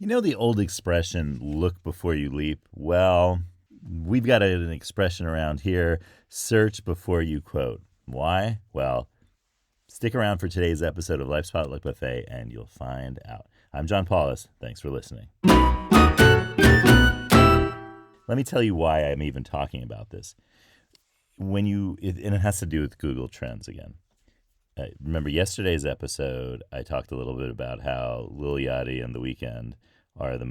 You know the old expression, look before you leap? Well, we've got an expression around here, search before you quote. Why? Well, stick around for today's episode of Life's Potluck Buffet and you'll find out. I'm John Paulus. Thanks for listening. Let me tell you why I'm even talking about this. And it has to do with Google Trends again. Remember yesterday's episode, I talked a little bit about how Lil Yachty and The Weeknd are among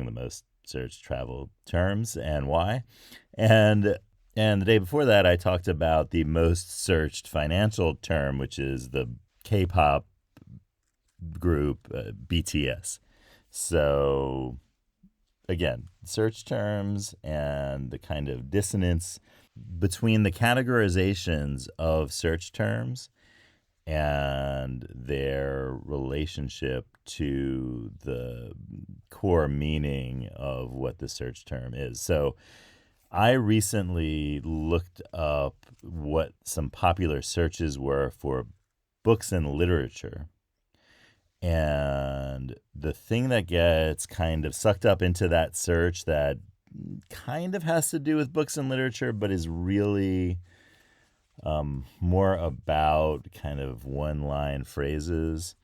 the most searched travel terms, and why. And and the day before that, I talked about the most searched financial term, which is the K-pop group BTS. So again, search terms and the kind of dissonance between the categorizations of search terms and their relationship to the core meaning of what the search term is. So I recently looked up what some popular searches were for books and literature. And the thing that gets kind of sucked up into that search that kind of has to do with books and literature, but is really more about kind of one-line phrases,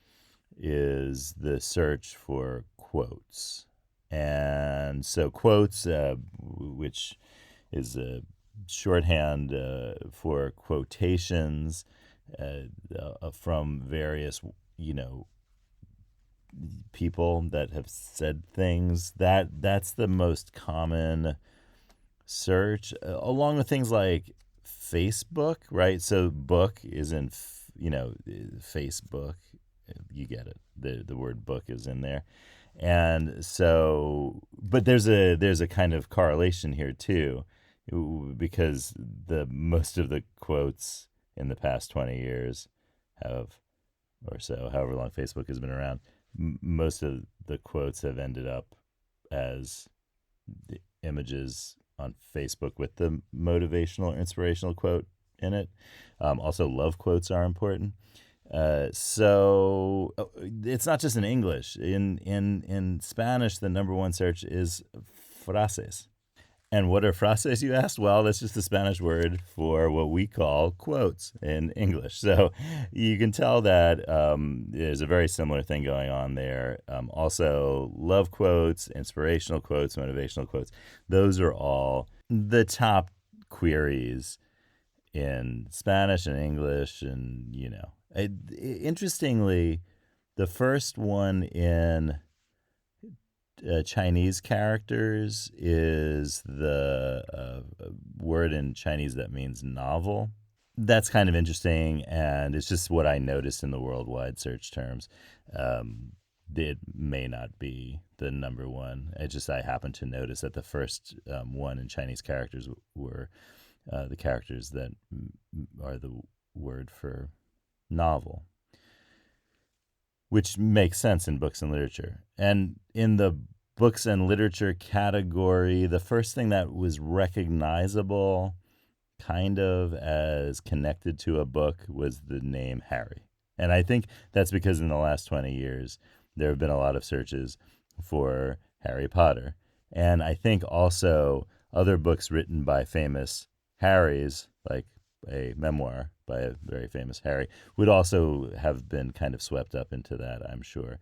is the search for quotes. And so quotes, which is a shorthand for quotations from various, people that have said things. That's the most common search, along with things like Facebook, right? So book is in, Facebook. You get it. The word book is in there. And so, but there's a kind of correlation here too, because the most of the quotes in the past 20 years have, or so, however long Facebook has been around, most of the quotes have ended up as the images on Facebook with the motivational, inspirational quote in it. Also, love quotes are important. So it's not just in English. In Spanish, the number one search is frases. And what are frases, you asked? Well, that's just the Spanish word for what we call quotes in English. So you can tell that there's a very similar thing going on there. Also, love quotes, inspirational quotes, motivational quotes, those are all the top queries in Spanish and English. And, interestingly, the first one in Chinese characters is the word in Chinese that means novel. That's kind of interesting, and it's just what I noticed in the worldwide search terms. It may not be the number one. I happened to notice that the first one in Chinese characters were the characters that are the word for novel, which makes sense in books and literature. And in the books and literature category, the first thing that was recognizable kind of as connected to a book was the name Harry. And I think that's because in the last 20 years, there have been a lot of searches for Harry Potter. And I think also other books written by famous Harrys, like a memoir by a very famous Harry, would also have been kind of swept up into that, I'm sure,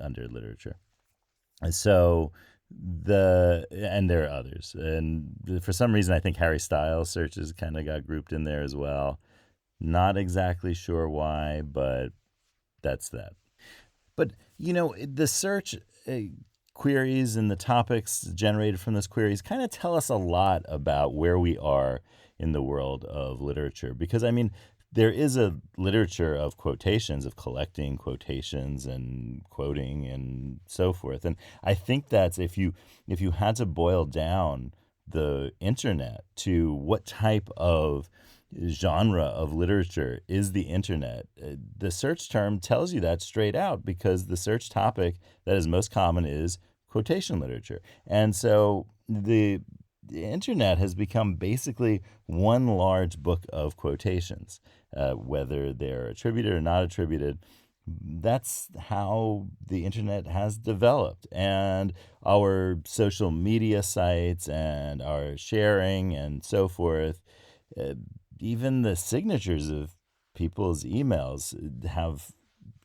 under literature. And so and there are others. And for some reason, I think Harry Styles searches kind of got grouped in there as well. Not exactly sure why, but that's that. But, the search queries and the topics generated from those queries kind of tell us a lot about where we are in the world of literature. Because, there is a literature of quotations, of collecting quotations and quoting and so forth. And I think that's, if you had to boil down the internet to what type of genre of literature is the internet, the search term tells you that straight out, because the search topic that is most common is quotation literature. And so the internet has become basically one large book of quotations, whether they're attributed or not attributed. That's how the internet has developed. And our social media sites and our sharing and so forth, uh, even the signatures of people's emails have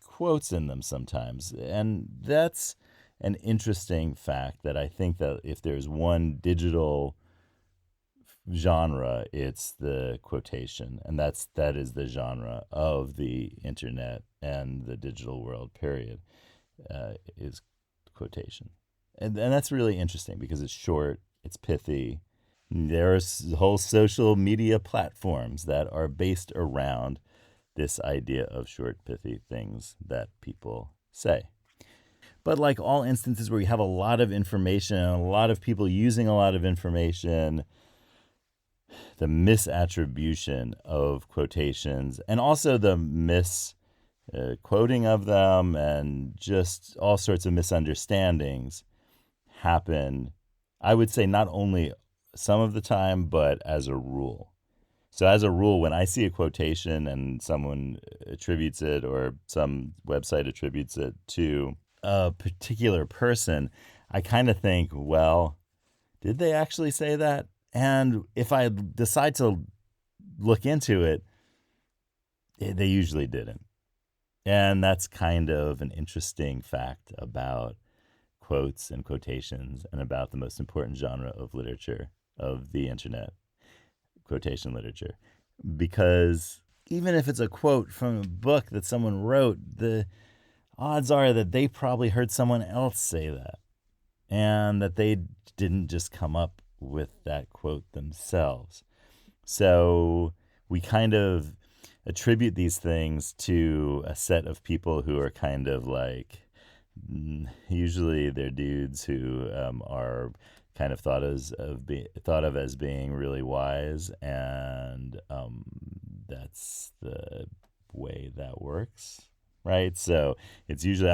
quotes in them sometimes. And that's an interesting fact that I think that if there's one digital genre, it's the quotation, and that is the genre of the internet and the digital world. Period. Is quotation, and that's really interesting because it's short, it's pithy. There's whole social media platforms that are based around this idea of short, pithy things that people say. But like all instances where you have a lot of information and a lot of people using a lot of information, the misattribution of quotations and also the quoting of them and just all sorts of misunderstandings happen, I would say, not only some of the time, but as a rule. So, as a rule, when I see a quotation and someone attributes it or some website attributes it to a particular person, I kind of think, well, did they actually say that? And if I decide to look into it, they usually didn't. And that's kind of an interesting fact about quotes and quotations and about the most important genre of literature, of the internet, quotation literature. Because even if it's a quote from a book that someone wrote, the odds are that they probably heard someone else say that and that they didn't just come up with that quote themselves. So we kind of attribute these things to a set of people who are kind of like, usually they're dudes who are kind of thought of as being really wise, and that's the way that works, right? So it's usually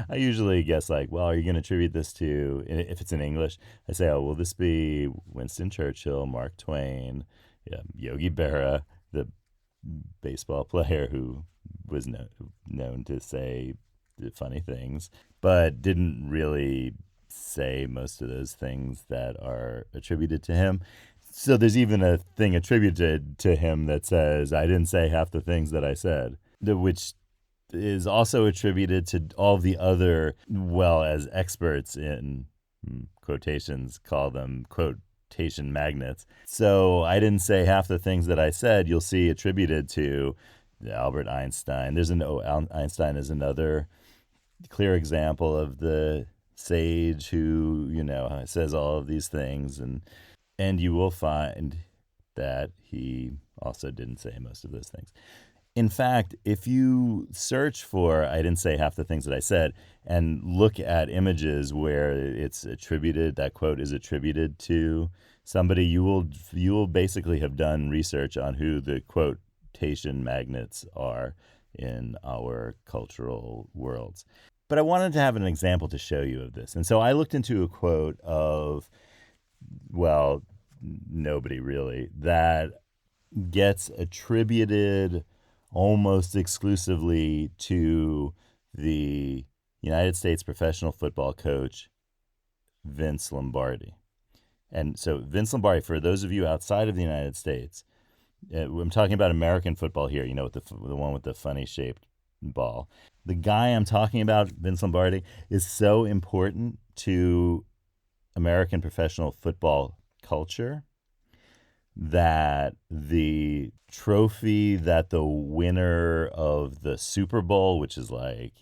I usually guess like, well, are you going to attribute this to, if it's in English, I say, oh, will this be Winston Churchill, Mark Twain, Yogi Berra, the baseball player who was known to say funny things, but didn't really say most of those things that are attributed to him. So there's even a thing attributed to him that says, I didn't say half the things that I said, which is also attributed to all the other, well, as experts in quotations call them, quotation magnets. So I didn't say half the things that I said, you'll see attributed to Albert Einstein. Einstein is another clear example of the sage who, says all of these things, and you will find that he also didn't say most of those things. In fact, if you search for I didn't say half the things that I said and look at images where it's attributed, that quote is attributed to somebody, you will basically have done research on who the quotation magnets are in our cultural worlds. But I wanted to have an example to show you of this. And so I looked into a quote of, well, nobody really, that gets attributed almost exclusively to the United States professional football coach, Vince Lombardi. And so Vince Lombardi, for those of you outside of the United States, I'm talking about American football here, with the one with the funny shaped ball. The guy I'm talking about, Vince Lombardi, is so important to American professional football culture that the trophy that the winner of the Super Bowl, which is like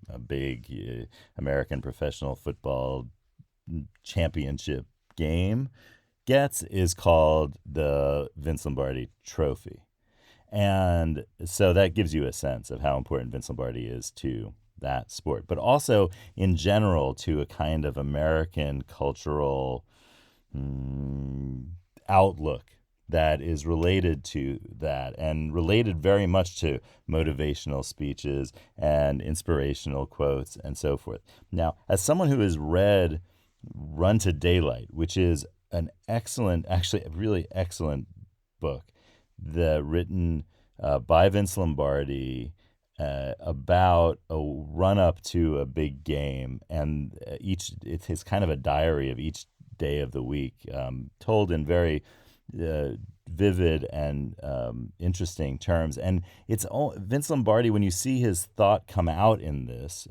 a big American professional football championship game, gets, is called the Vince Lombardi Trophy. And so that gives you a sense of how important Vince Lombardi is to that sport, but also in general to a kind of American cultural outlook that is related to that and related very much to motivational speeches and inspirational quotes and so forth. Now, as someone who has read Run to Daylight, which is an excellent, actually a really excellent book, written by Vince Lombardi about a run up to a big game, and it's kind of a diary of each day of the week, told in very uh, vivid and interesting terms. And it's all Vince Lombardi. When you see his thought come out in this,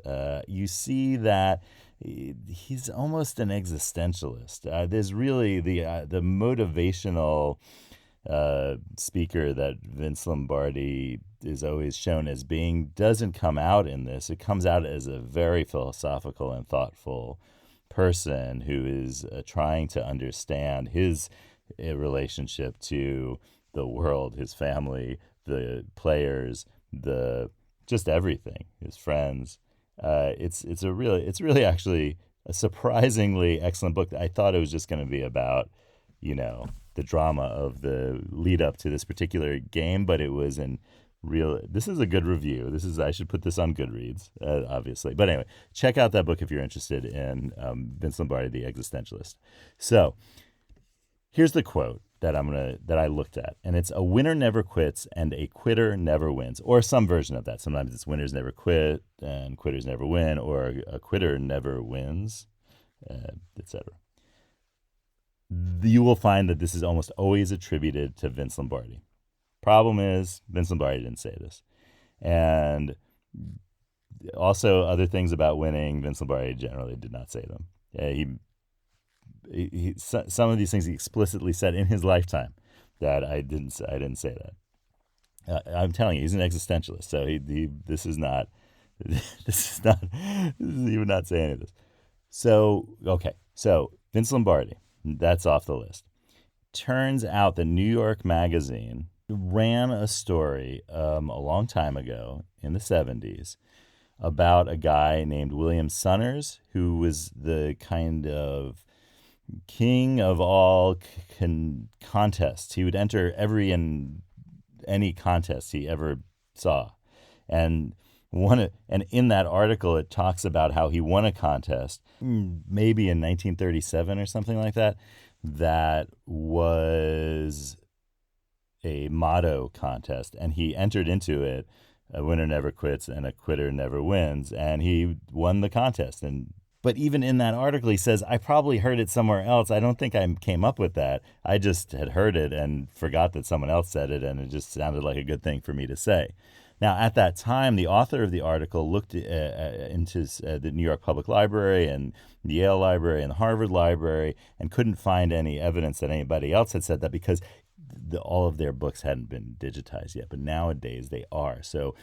you see that he's almost an existentialist. There's really the motivational speaker that Vince Lombardi is always shown as being doesn't come out in this. It comes out as a very philosophical and thoughtful person who is trying to understand his relationship to the world, his family, the players, the just everything, his friends. It's really actually a surprisingly excellent book. I thought it was just going to be about, the drama of the lead up to this particular game, but it was in real. This is a good review. I should put this on Goodreads, obviously. But anyway, check out that book if you're interested in Vince Lombardi, the existentialist. So here's the quote that I looked at, and it's: "A winner never quits, and a quitter never wins," or some version of that. Sometimes it's winners never quit and quitters never win, or a quitter never wins, etc. You will find that this is almost always attributed to Vince Lombardi. Problem is, Vince Lombardi didn't say this. And also, other things about winning, Vince Lombardi generally did not say them. Some of these things he explicitly said in his lifetime that I didn't say that. I'm telling you, he's an existentialist. So this is even not saying any of this. So, okay. So Vince Lombardi, that's off the list. Turns out the New York Magazine ran a story a long time ago in the 70s about a guy named William Sunners, who was the kind of king of all contests. He would enter every and any contest he ever saw. And in that article, it talks about how he won a contest, maybe in 1937 or something like that. That was a motto contest, and he entered into it. A winner never quits, and a quitter never wins. And he won the contest. But even in that article, he says, "I probably heard it somewhere else. I don't think I came up with that. I just had heard it and forgot that someone else said it, and it just sounded like a good thing for me to say." Now, at that time, the author of the article looked into the New York Public Library and the Yale Library and the Harvard Library and couldn't find any evidence that anybody else had said that, because all of their books hadn't been digitized yet. But nowadays they are. So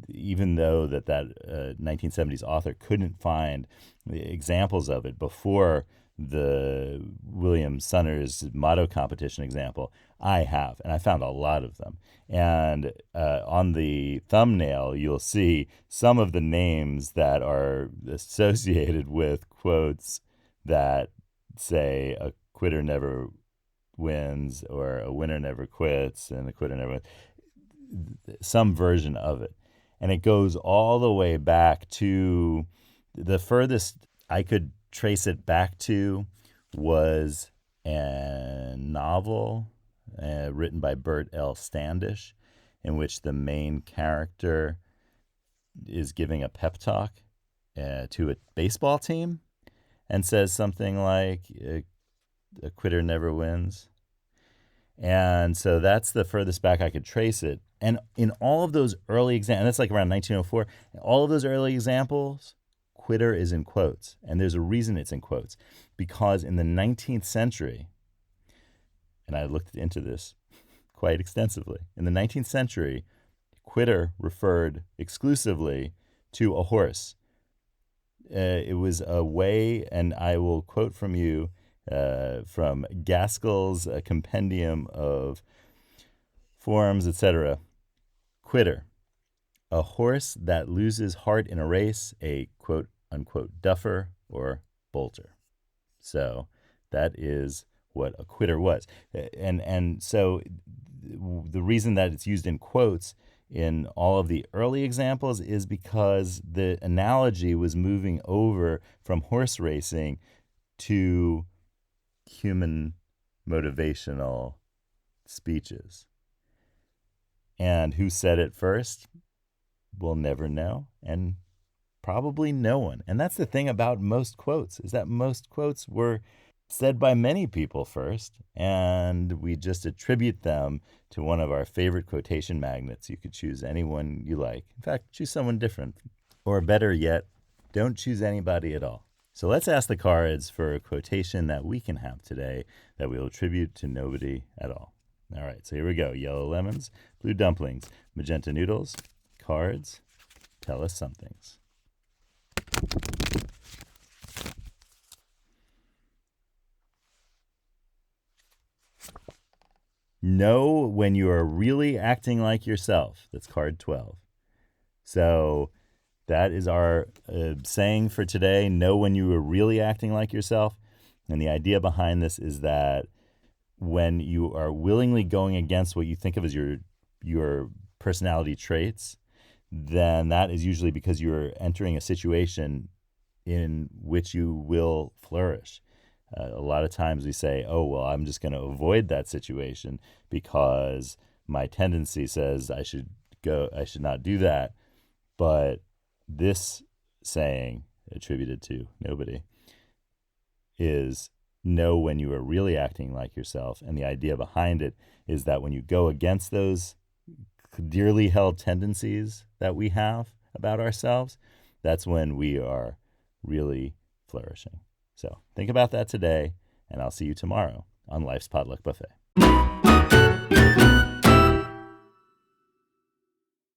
even though that 1970s author couldn't find the examples of it before the William Sunners motto competition example, I have, and I found a lot of them. And on the thumbnail, you'll see some of the names that are associated with quotes that say "a quitter never wins" or "a winner never quits" and "a quitter never wins." Some version of it. And it goes all the way back to the furthest I could trace it back to was a novel written by Bert L. Standish, in which the main character is giving a pep talk to a baseball team and says something like, "A quitter never wins." And so that's the furthest back I could trace it. And in all of those early examples, that's like around 1904, all of those early examples, quitter is in quotes. And there's a reason it's in quotes. Because in the 19th century, and I looked into this quite extensively, in the 19th century, quitter referred exclusively to a horse. It was a way, and I will quote from you, from Gaskell's Compendium of Forms, etc. Quitter: a horse that loses heart in a race, a quote unquote duffer or bolter. So that is what a quitter was. And so the reason that it's used in quotes in all of the early examples is because the analogy was moving over from horse racing to human motivational speeches. And who said it first? we'll never know, and probably no one. And that's the thing about most quotes, is that most quotes were said by many people first, and we just attribute them to one of our favorite quotation magnets. You could choose anyone you like. In fact, choose someone different. Or better yet, don't choose anybody at all. So let's ask the cards for a quotation that we can have today that we'll attribute to nobody at all. All right, so here we go. Yellow lemons, blue dumplings, magenta noodles, cards, tell us somethings. Know when you are really acting like yourself. That's card 12. So that is our saying for today. Know when you are really acting like yourself. And the idea behind this is that when you are willingly going against what you think of as your personality traits, then that is usually because you're entering a situation in which you will flourish. A lot of times we say, oh, well, I'm just going to avoid that situation because my tendency says I should not do that. But this saying, attributed to nobody, is know when you are really acting like yourself. And the idea behind it is that when you go against those dearly held tendencies that we have about ourselves, that's when we are really flourishing. So think about that today, and I'll see you tomorrow on Life's Potluck Buffet.